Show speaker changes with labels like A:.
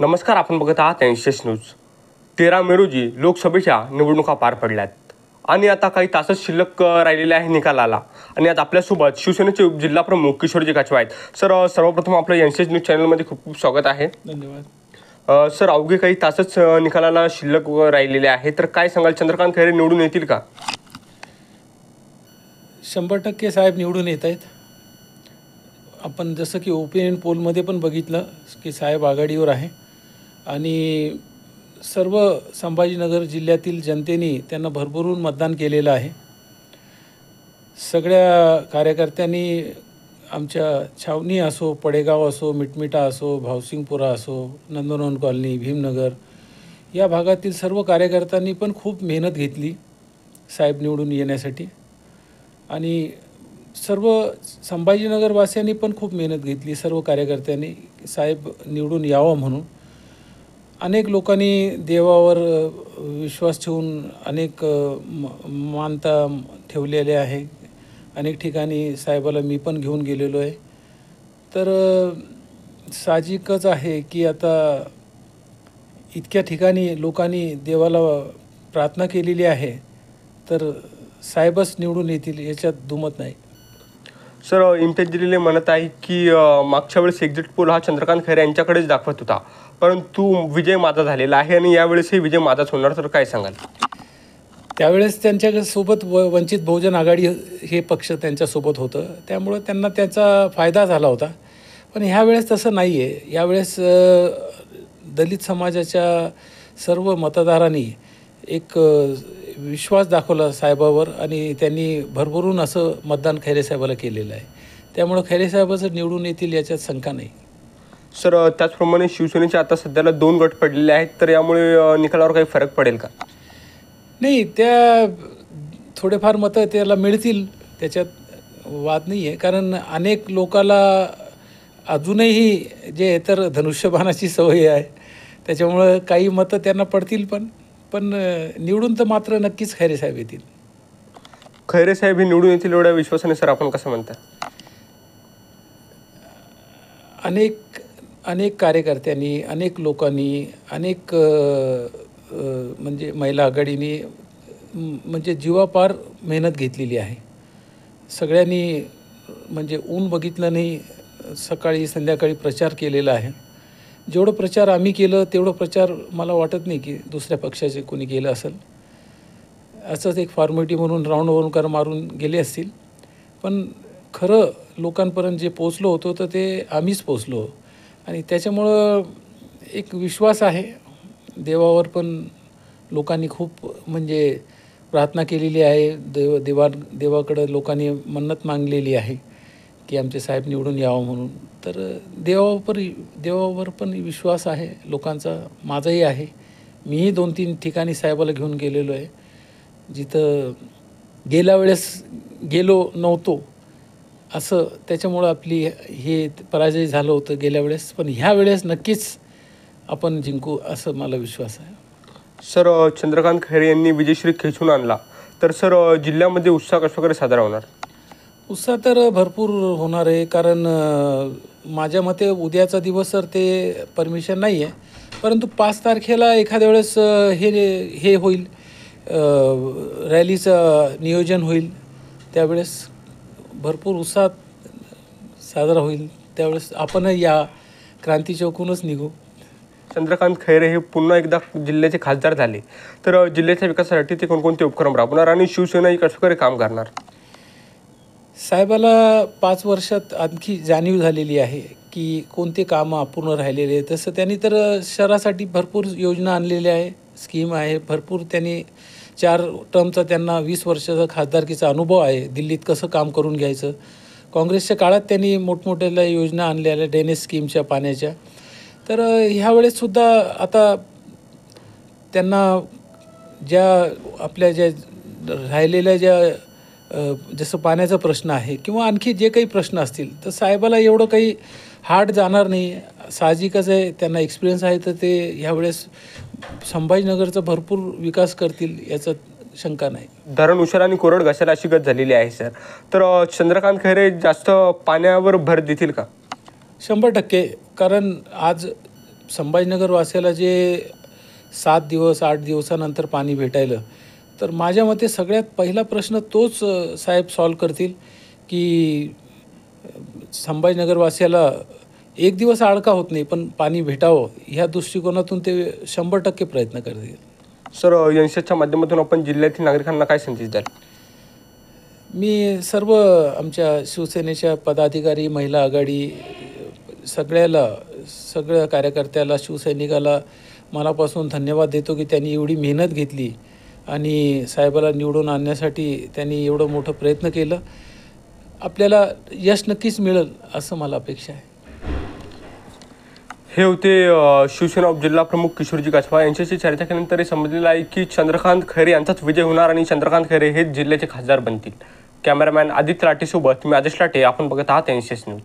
A: नमस्कार, आपण बघत आहात एनएसएस न्यूज. 13 मे रोजी लोकसभेच्या निवडणुका पार पडल्यात आणि आता काही तासच शिल्लक राहिलेले आहे निकालाला. आणि आता आपल्यासोबत शिवसेनेचे जिल्हा प्रमुख किशोरजी काचवा आहेत. सर, सर्वप्रथम आपलं एनएसएस न्यूज चॅनलमध्ये खूप खूप स्वागत आहे.
B: धन्यवाद.
A: सर, अवघे काही तासच निकालाला शिल्लक राहिलेले आहे, तर काय सांगाल, चंद्रकांत खैरे निवडून येतील का?
B: 100% साहेब निवडून येत आहेत. आपण जसं की ओपिनियन पोलमध्ये पण बघितलं की साहेब आघाडीवर आहे आणि सर्व संभाजीनगर जिल्ह्यातील जनतेने त्यांना भरभरून मतदान केलेलं आहे. सगळ्या कार्यकर्त्यांनी आमच्या छावणी असो, पडेगाव असो, मिटमिटा असो, भावसिंगपुरा असो, नंदनवन कॉलनी, भीमनगर या भागातील सर्व कार्यकर्त्यांनी पण खूप मेहनत घेतली साहेब निवडून येण्यासाठी. आणि सर्व संभाजीनगरवासियांनी पण खूप मेहनत घेतली, सर्व कार्यकर्त्यांनी साहेब निवडून यावं म्हणून. अनेक लोकांनी देवावर विश्वास ठेवून अनेक मानता ठेवलेले आहे. अनेक ठिकाणी साहेबाला मी पण घेऊन गेलेलो आहे. तर साहजिकच आहे की आता इतक्या ठिकाणी लोकांनी देवाला प्रार्थना केलेली आहे, तर साहेबच निवडून येतील याच्यात दुमत नाही.
A: सर, इम्तियाज जलील म्हणत आहे की मागच्या वेळेस एक्झिट पोल हा चंद्रकांत खैरे यांच्याकडेच दाखवत होता, परंतु विजय माझा झालेला आहे आणि यावेळेसही विजय माझाच होणार, तर काय सांगाल?
B: त्यावेळेस त्यांच्यासोबत वंचित बहुजन आघाडी हे पक्ष त्यांच्यासोबत होतं, त्यामुळं त्यांना त्याचा फायदा झाला होता. पण ह्यावेळेस तसं नाही आहे. यावेळेस दलित समाजाच्या सर्व मतदारांनी एक विश्वास दाखवला साहेबावर आणि त्यांनी भरभरून असं मतदान खैरे साहेबाला केलेलं आहे. त्यामुळं खैरे साहेबाचं निवडून येतील याच्यात शंका नाही.
A: सर, त्याचप्रमाणे शिवसेनेचे आता सध्याला 2 गट पडलेले आहेत, तर यामुळे निकालावर काही फरक पडेल का?
B: नाही, त्या थोडेफार मतं त्याला मिळतील, त्याच्यात वाद नाही आहे. कारण अनेक लोकाला अजूनही जे आहे तर धनुष्यबाणाची सवय आहे, त्याच्यामुळं काही मतं त्यांना पडतील. पण निवडून तर मात्र नक्कीच खैरे साहेब येतील.
A: खैरे साहेब हे निवडून येतील एवढ्या विश्वासाने सर आपण कसं म्हणता?
B: अनेक कार्यकर्त्यांनी, अनेक लोकांनी, अनेक म्हणजे महिला आघाडीने म्हणजे जीवापार मेहनत घेतलेली आहे. सगळ्यांनी म्हणजे ऊन बघितलं नाही, सकाळी संध्याकाळी प्रचार केलेला आहे. जेवढं प्रचार आम्ही केलं तेवढं प्रचार मला वाटत नाही की दुसऱ्या पक्षाचे कोणी केलं असेल. असंच एक फॉर्मॅलिटी म्हणून राऊंड मारून गेले असतील. पण खरं लोकांपर्यंत जे पोचलो होतो तर ते आम्हीच पोचलो आणि त्याच्यामुळं एक विश्वास आहे. देवावर पण लोकांनी खूप म्हणजे प्रार्थना केलेली आहे. देवाकडं लोकांनी मन्नत मागलेली आहे की आमचे साहेब निवडून यावं म्हणून. तर देवावर पण विश्वास आहे लोकांचा, माझाही आहे. मीही 2-3 ठिकाणी साहेबाला घेऊन गेलेलो आहे, जिथं गेल्या वेळेस गेलो नव्हतो असं. त्याच्यामुळं आपली हे पराजय झालं होतं गेल्या वेळेस, पण ह्या वेळेस नक्कीच आपण जिंकू असं मला विश्वास आहे.
A: सर, चंद्रकांत खैरे यांनी विजयश्री खेचून आणला, तर सर जिल्ह्यामध्ये उत्साह कशाप्रकारे साजरा होणार?
B: उत्साह तर भरपूर होणार आहे. कारण माझ्या मते उद्याचा दिवस तर ते परमिशन नाही आहे, परंतु 5 तारखेला एखाद्या वेळेस हे होईल, रॅलीचं नियोजन होईल. त्यावेळेस भरपूर उत्साहात साजरा होईल. त्यावेळेस आपणही या क्रांती चौकूनच निघू.
A: चंद्रकांत खैरे हे पुन्हा एकदा जिल्ह्याचे खासदार झाले, तर जिल्ह्याच्या विकासासाठी ते कोणकोणते उपक्रम राबवणार आणि शिवसेना कशाप्रकारे काम करणार?
B: साहेबाला 5 वर्षात आणखी जाणीव झालेली आहे की कोणते कामं अपूर्ण राहिलेले आहे. तसं त्यांनी तर शहरासाठी भरपूर योजना आणलेल्या आहे, स्कीम आहे भरपूर. त्यांनी 4 टर्मचा त्यांना 20 वर्षाचा खासदारकीचा अनुभव आहे, दिल्लीत कसं काम करून घ्यायचं. काँग्रेसच्या काळात त्यांनी मोठमोठ्या योजना आणलेल्या ड्रेनेज स्कीमच्या पाण्याच्या. तर ह्यावेळेससुद्धा आता त्यांना ज्या राहिलेल्या जसं पाण्याचा प्रश्न आहे किंवा आणखी जे काही प्रश्न असतील, तर साहेबाला एवढं काही हार्ड जाणार नाही. साहजिकच आहे, त्यांना एक्सपिरियन्स आहे, तर ते ह्यावेळेस संभाजीनगरचा भरपूर विकास करतील याच्यात शंका नाही.
A: धरण उशिरा आणि कोरड घासायला अशी गत झालेली आहे सर, तर चंद्रकांत खैरे जास्त पाण्यावर भर देतील का?
B: 100%. कारण आज संभाजीनगर वासियाला जे 7 दिवस 8 दिवसानंतर पाणी भेटायलं, तर माझ्या मते सगळ्यात पहिला प्रश्न तोच साहेब सॉल्व करतील की संभाजीनगर वासियाला एक दिवस आळका होत नाही, पण पाणी भेटावं ह्या दृष्टिकोनातून ते 100% प्रयत्न करतील.
A: सर, एनशेसच्या माध्यमातून आपण जिल्ह्यातील नागरिकांना काय संदेश द्याल?
B: मी सर्व आमच्या शिवसेनेच्या पदाधिकारी, महिला आघाडी सगळ्या कार्यकर्त्याला, शिवसैनिकाला मनापासून धन्यवाद देतो की त्यांनी एवढी मेहनत घेतली आणि साहेबाला निवडून आणण्यासाठी त्यांनी एवढं मोठं प्रयत्न केलं. आपल्याला यश नक्कीच मिळेल असं मला अपेक्षा आहे.
A: हे होते शिवसेना उपजिल्हा प्रमुख किशोरजी काचवा यांच्याशी चर्चा केल्यानंतर हे समजलेलं आहे की चंद्रकांत खैरे यांचाच विजय होणार आणि चंद्रकांत खैरे हेच जिल्ह्याचे खासदार बनतील. कॅमेरामॅन आदित्य लाटेसोबत मी आदेश लाटे. आपण बघत आहात एनशेस न्यूज.